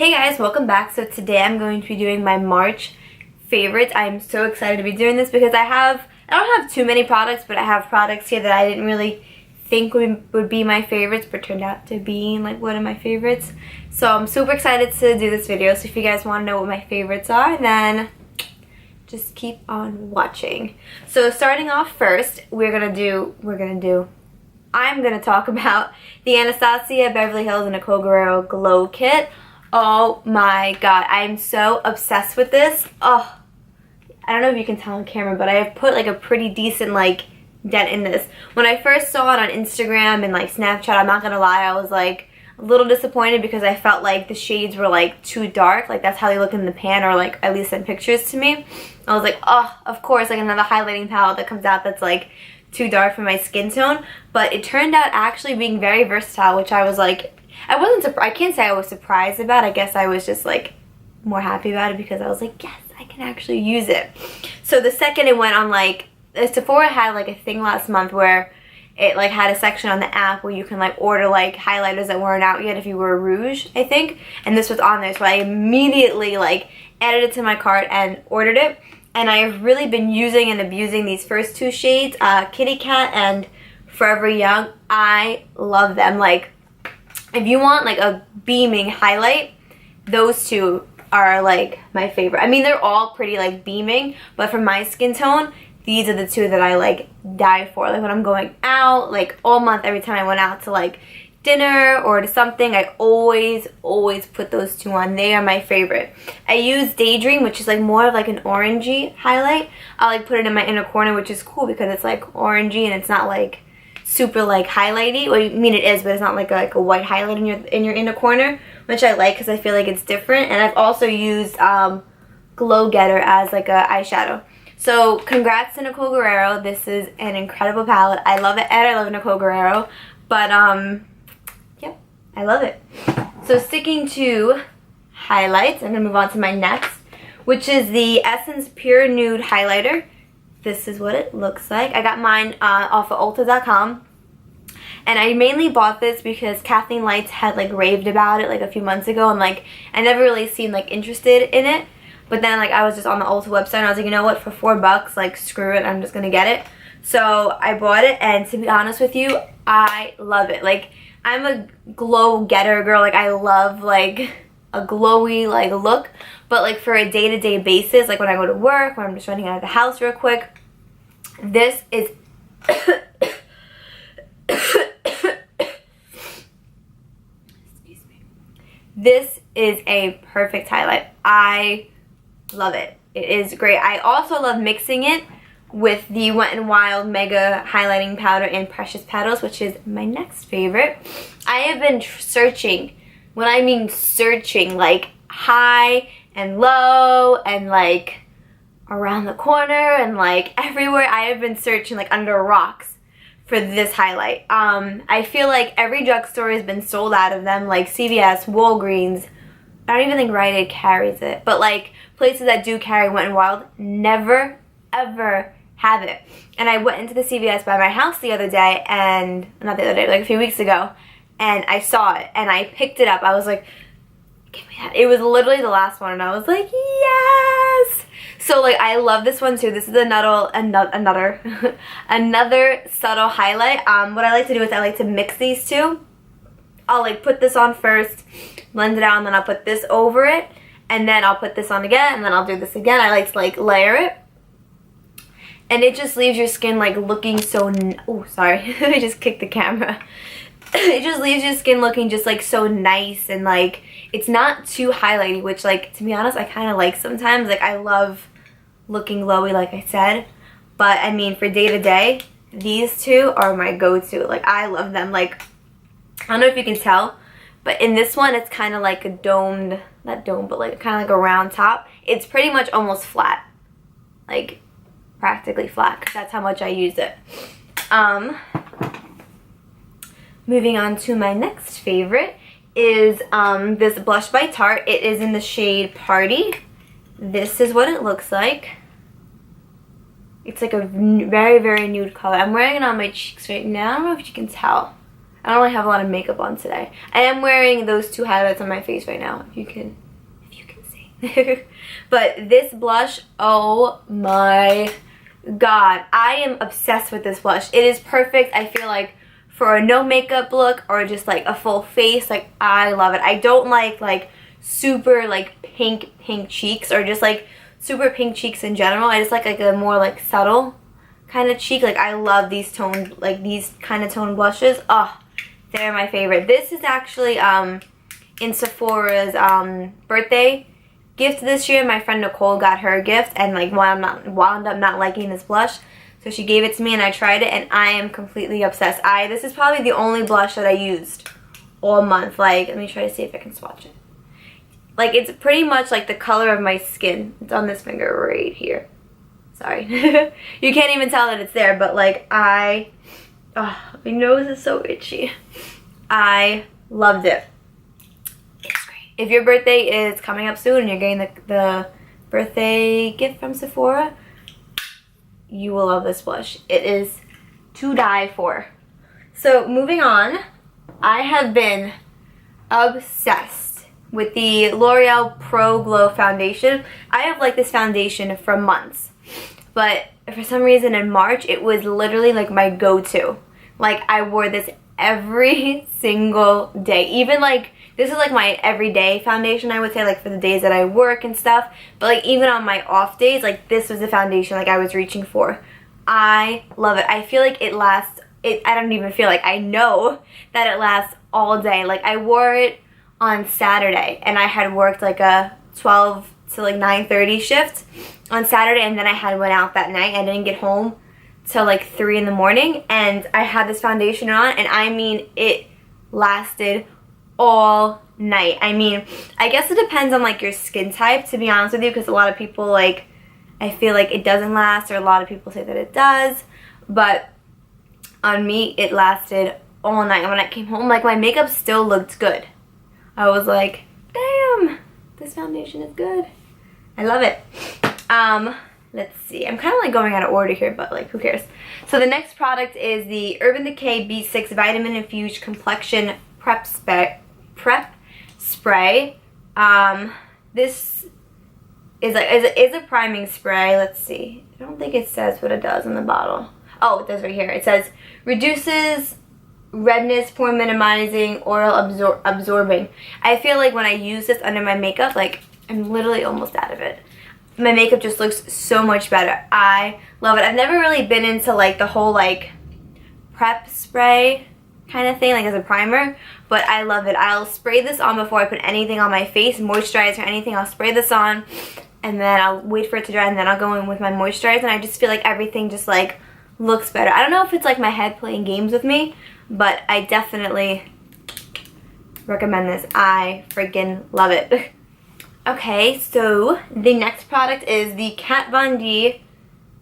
Hey guys, welcome back. So today I'm going to be doing my March favorites. I'm so excited to be doing this because I don't have too many products, but I have products here that I didn't really think would be my favorites, but turned out to be like one of my favorites. So I'm super excited to do this video. So if you guys want to know what my favorites are, then just keep on watching. So starting off first, I'm gonna talk about the Anasazi Beverly Hills and Nicole Guerrero Glow Kit. Oh my god, I'm so obsessed with this. Oh, I don't know if you can tell on camera, but I have put like a pretty decent like dent in this. When I first saw it on Instagram and like Snapchat, I'm not gonna lie, I was like a little disappointed because I felt like the shades were like too dark. Like that's how they look in the pan, or like at least in pictures to me. I was like, oh, of course, like another highlighting palette that comes out that's like too dark for my skin tone. But it turned out actually being very versatile, which I was like, I can't say I was surprised about. I guess I was just like more happy about it because I was like, yes, I can actually use it. So the second it went on, like, Sephora had like a thing last month where it like had a section on the app where you can like order like highlighters that weren't out yet if you were a rouge, I think, and this was on there. So I immediately like added it to my cart and ordered it. And I've really been using and abusing these first two shades, Kitty Cat and Forever Young. I love them. Like, if you want like a beaming highlight, those two are like my favorite. I mean, they're all pretty like beaming, but for my skin tone, these are the two that I like die for. Like when I'm going out, like all month, every time I went out to like dinner or to something, I always put those two on. They are my favorite. I use Daydream, which is like more of like an orangey highlight. I like put it in my inner corner, which is cool because it's like orangey and it's not like super like highlighty. Well, I mean it is, but it's not like a white highlight in your inner corner, which I like because I feel like it's different. And I've also used Glow Getter as like a eyeshadow. So congrats to Nicole Guerrero. This is an incredible palette. I love it, and I love Nicole Guerrero. But yep, I love it. So sticking to highlights, I'm gonna move on to my next, which is the Essence Pure Nude Highlighter. This is what it looks like. I got mine off of Ulta.com. And I mainly bought this because Kathleen Lights had like raved about it like a few months ago, and like I never really seemed like interested in it. But then like I was just on the Ulta website and I was like, you know what, for $4, like screw it, I'm just gonna get it. So I bought it, and to be honest with you, I love it. Like, I'm a glow getter girl. Like, I love like a glowy like look, but like for a day-to-day basis, like when I go to work, when I'm just running out of the house real quick, this is excuse me. This is a perfect highlight. I love it. It is great. I also love mixing it with the Wet n Wild Mega Highlighting Powder in Precious Petals, which is my next favorite. I have been searching, when I mean searching, like high and low and like around the corner and like everywhere. I have been searching like under rocks for this highlight. I feel like every drugstore has been sold out of them, like CVS, Walgreens. I don't even think Rite Aid carries it, but like places that do carry Wet n Wild never ever have it. And I went into the CVS by my house the other day, and not the other day, like a few weeks ago, and I saw it and I picked it up. I was like, give me that. It was literally the last one, and I was like, yes. So like I love this one too. This is another subtle highlight. What I like to do is I like to mix these two. I'll like put this on first, blend it out, and then I'll put this over it, and then I'll put this on again, and then I'll do this again. I like to like layer it, and it just leaves your skin like looking so, oh sorry, I just kicked the camera. It just leaves your skin looking just like so nice, and like it's not too highlighty, which like to be honest I kind of like sometimes. Like I love looking glowy, like I said, but I mean for day to day, these two are my go-to. Like I love them. Like I don't know if you can tell, but in this one it's kind of like a domed, not dome, but like kind of like a round top. It's pretty much almost flat, like practically flat, because that's how much I use it. Moving on to my next favorite is this blush by Tarte. It is in the shade Party. This is what it looks like. It's like a very, very nude color. I'm wearing it on my cheeks right now. I don't know if you can tell. I don't really have a lot of makeup on today. I am wearing those two highlights on my face right now, if you can see. But this blush, oh my god, I am obsessed with this blush. It is perfect, I feel like, for a no makeup look or just like a full face. Like, I love it. I don't like super like pink cheeks or just like super pink cheeks in general. I just like a more like subtle kind of cheek. Like, I love these toned, like these kind of toned blushes. Oh, they're my favorite. This is actually in Sephora's birthday gift this year. My friend Nicole got her a gift and like wound up not liking this blush. So she gave it to me and I tried it and I am completely obsessed. This is probably the only blush that I used all month. Like, let me try to see if I can swatch it. Like, it's pretty much like the color of my skin. It's on this finger right here. Sorry. You can't even tell that it's there, but like my nose is so itchy. I loved it. It's great. If your birthday is coming up soon and you're getting the birthday gift from Sephora, you will love this blush. It is to die for. So moving on, I have been obsessed with the L'Oreal Pro Glow foundation. I have liked this foundation for months, but for some reason in March it was literally like my go-to. Like, I wore this every single day. Even like, this is like my everyday foundation, I would say, like for the days that I work and stuff. But like even on my off days, like this was the foundation like I was reaching for. I love it. I feel like it lasts, I don't even feel like, I know that it lasts all day. Like, I wore it on Saturday and I had worked like a 12 to like 9:30 shift on Saturday, and then I had went out that night. I didn't get home till like 3 in the morning and I had this foundation on, and I mean, it lasted all night. I mean, I guess it depends on like your skin type, to be honest with you, because a lot of people, like, I feel like it doesn't last, or a lot of people say that it does, but on me it lasted all night. And when I came home, like, my makeup still looked good. I was like, damn, this foundation is good. I love it. Let's see, I'm kind of like going out of order here, but like, who cares? So the next product is the Urban Decay B6 Vitamin Infused Complexion Prep Spray. This is a priming spray. Let's see. I don't think it says what it does on the bottle. Oh, it does right here. It says reduces redness, pore minimizing, oil absorbing. I feel like when I use this under my makeup, like, I'm literally almost out of it. My makeup just looks so much better. I love it. I've never really been into like the whole like prep spray kind of thing, like as a primer, but I love it. I'll spray this on before I put anything on my face, moisturizer or anything. I'll spray this on and then I'll wait for it to dry, and then I'll go in with my moisturizer, and I just feel like everything just like looks better. I don't know if it's like my head playing games with me, but I definitely recommend this. I freaking love it. Okay, so the next product is the Kat Von D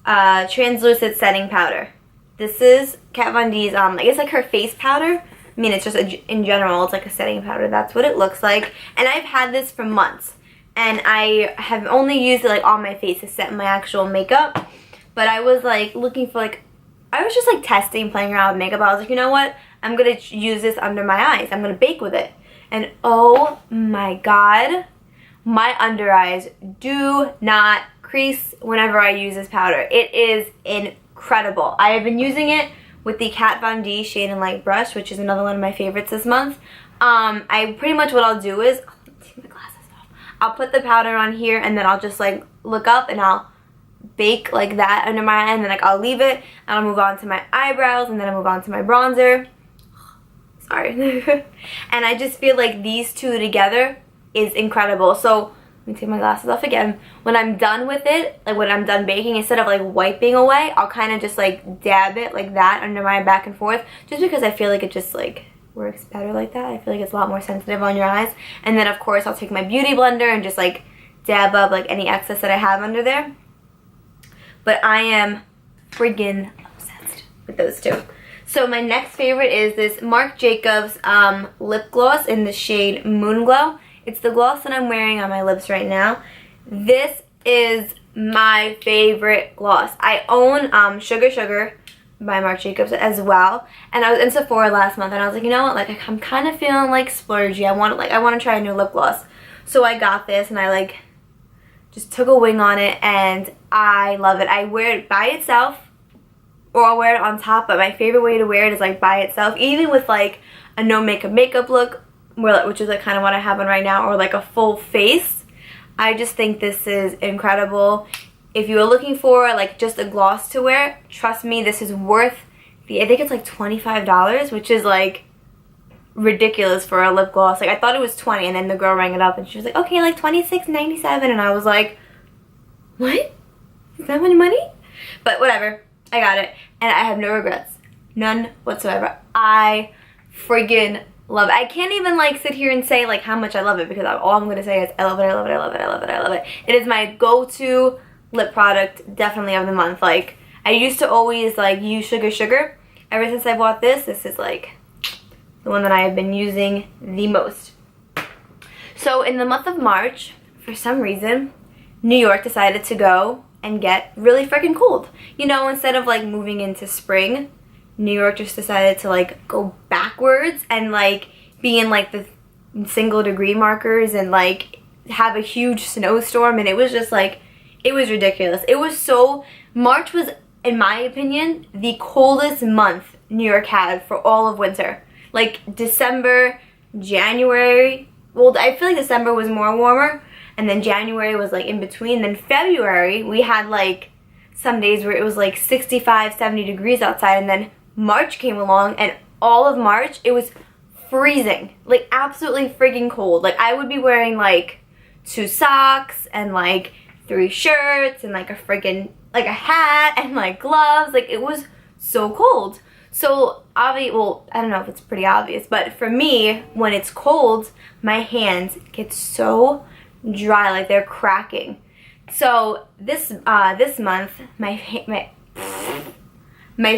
Translucent Setting Powder. This is Kat Von D's, I guess like her face powder. I mean, it's just in general, it's like a setting powder. That's what it looks like. And I've had this for months. And I have only used it like on my face to set my actual makeup. But I was like looking for like, I was just like testing, playing around with makeup. I was like, you know what? I'm going to use this under my eyes. I'm going to bake with it. And oh my god, my under eyes do not crease whenever I use this powder. It is incredible. I have been using it with the Kat Von D Shade and Light brush, which is another one of my favorites this month. I pretty much what I'll do is, take my glasses off. I'll put the powder on here and then I'll just like look up and I'll bake like that under my eye, and then like I'll leave it and I'll move on to my eyebrows, and then I'll move on to my bronzer. Sorry. And I just feel like these two together is incredible. So let me take my glasses off again. When I'm done with it, like when I'm done baking, instead of like wiping away, I'll kind of just like dab it like that under my back and forth, just because I feel like it just like works better like that. I feel like it's a lot more sensitive on your eyes. And then of course I'll take my beauty blender and just like dab up like any excess that I have under there. But I am friggin' obsessed with those two. So my next favorite is this Marc Jacobs lip gloss in the shade Moonglow. It's the gloss that I'm wearing on my lips right now. This is my favorite gloss. I own Sugar Sugar. by Marc Jacobs as well. And I was in Sephora last month and I was like, you know what, like I'm kind of feeling like splurgy. I want to try a new lip gloss. So I got this and I like just took a wing on it and I love it. I wear it by itself or I'll wear it on top, but my favorite way to wear it is like by itself, even with like a no makeup look, which is like kind of what I have on right now, or like a full face. I just think this is incredible. If you are looking for like just a gloss to wear, trust me, this is worth I think it's like $25, which is like ridiculous for a lip gloss. Like I thought it was $20 and then the girl rang it up and she was like, okay, like $26.97, and I was like, what? Is that much money? But whatever, I got it and I have no regrets. None whatsoever. I friggin' love it. I can't even like sit here and say like how much I love it, because all I'm gonna say is I love it, I love it, I love it, I love it, I love it. It is my go-to lip product definitely of the month. Like I used to always like use Sugar. Ever since I bought this is like the one that I have been using the most. So in the month of March, for some reason, New York decided to go and get really freaking cold. You know, instead of like moving into spring, New York just decided to like go backwards and like be in like the single degree markers and like have a huge snowstorm, and it was just like, it was ridiculous. It was so, March was, in my opinion, the coldest month New York had for all of winter. Like December, January, well I feel like December was more warmer, and then January was like in between. Then February, we had like some days where it was like 65, 70 degrees outside, and then March came along and all of March it was freezing, like absolutely freaking cold. Like I would be wearing like 2 socks and like 3 shirts and like a freaking like a hat and like gloves. Like it was so cold. So well, I don't know if it's pretty obvious, but for me, when it's cold, my hands get so dry, like they're cracking. So this month, my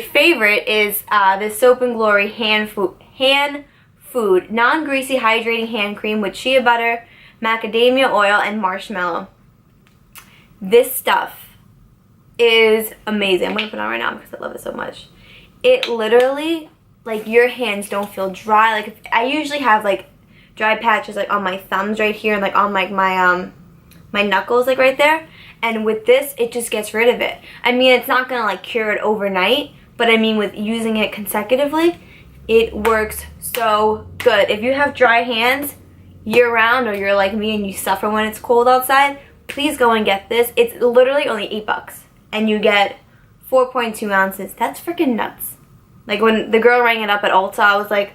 favorite is this Soap & Glory hand food non-greasy hydrating hand cream with shea butter, macadamia oil, and marshmallow. This stuff is amazing. I'm gonna put it on right now because I love it so much. It literally, like, your hands don't feel dry. Like, I usually have like dry patches like on my thumbs right here and like on like my knuckles, like right there. And with this, it just gets rid of it. I mean, it's not gonna like cure it overnight, but I mean with using it consecutively, it works so good. If you have dry hands year round, or you're like me and you suffer when it's cold outside, please go and get this. It's literally only $8 and you get 4.2 ounces. That's freaking nuts. Like when the girl rang it up at Ulta, I was like,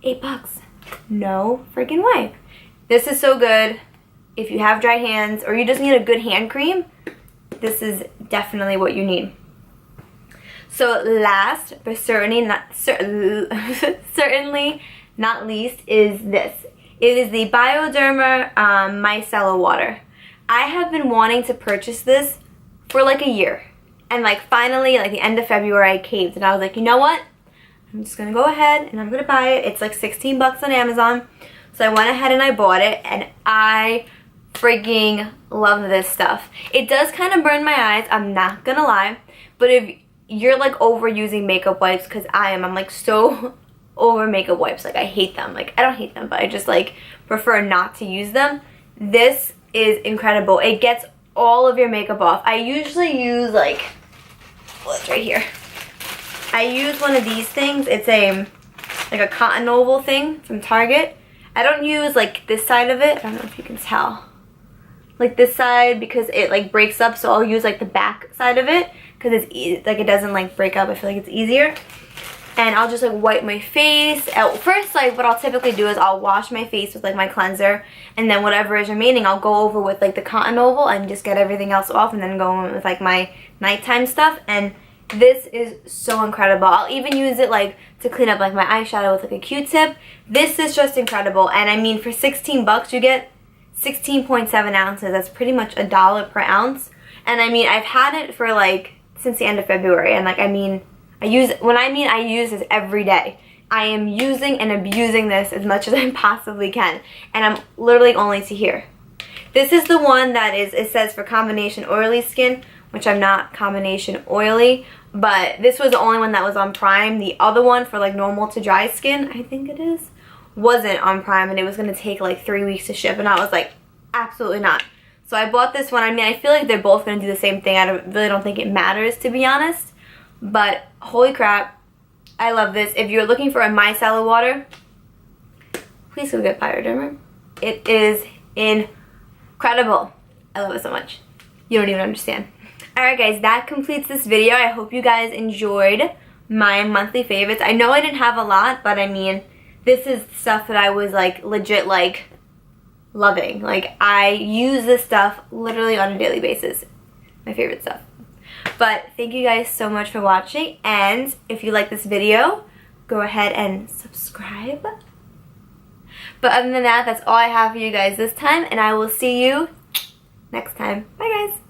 $8. No freaking way. This is so good. If you have dry hands or you just need a good hand cream, this is definitely what you need. So last but certainly not least is this. It is the BIODERMA micellar water. I have been wanting to purchase this for like a year. And like finally, like the end of February, I caved and I was like, you know what? I'm just gonna go ahead and I'm gonna buy it. It's like $16 on Amazon. So I went ahead and I bought it, and I freaking love this stuff. It does kind of burn my eyes, I'm not gonna lie. But if you're like over using makeup wipes, because I'm like so over makeup wipes. Like I hate them. Like I don't hate them, but I just like prefer not to use them. This is incredible. It gets all of your makeup off. I usually use like, well, it's right here. I use one of these things. It's like a cotton oval thing from Target. I don't use like this side of it. I don't know if you can tell. Like this side, because it like breaks up, so I'll use like the back side of it because it's like it doesn't like break up. I feel like it's easier. And I'll just like wipe my face. First, like what I'll typically do is I'll wash my face with like my cleanser, and then whatever is remaining I'll go over with like the cotton oval and just get everything else off, and then go in with like my nighttime stuff. And this is so incredible. I'll even use it like to clean up like my eyeshadow with like a Q-tip. This is just incredible. And I mean, for $16 you get 16.7 ounces. That's pretty much $1 per ounce. And I mean, I've had it for like since the end of February, and like I use this every day. I am using and abusing this as much as I possibly can, and I'm literally only to here. This is the one that is, it says for combination oily skin which I'm not combination oily, but this was the only one that was on Prime. The other one for like normal to dry skin, I think it is, wasn't on Prime, and it was gonna take like 3 weeks to ship, and I was like, absolutely not. So I bought this one. I mean, I feel like they're both gonna do the same thing. Really don't think it matters, to be honest, but holy crap, I love this. If you're looking for a micellar water, please go get BIODERMA. It is incredible. I love it so much. You don't even understand. Alright guys, that completes this video. I hope you guys enjoyed my monthly favorites. I know I didn't have a lot, but I mean, this is stuff that I was like legit like loving. Like I use this stuff literally on a daily basis. My favorite stuff. But thank you guys so much for watching, and if you like this video, go ahead and subscribe. But other than that, that's all I have for you guys this time, and I will see you next time. Bye guys.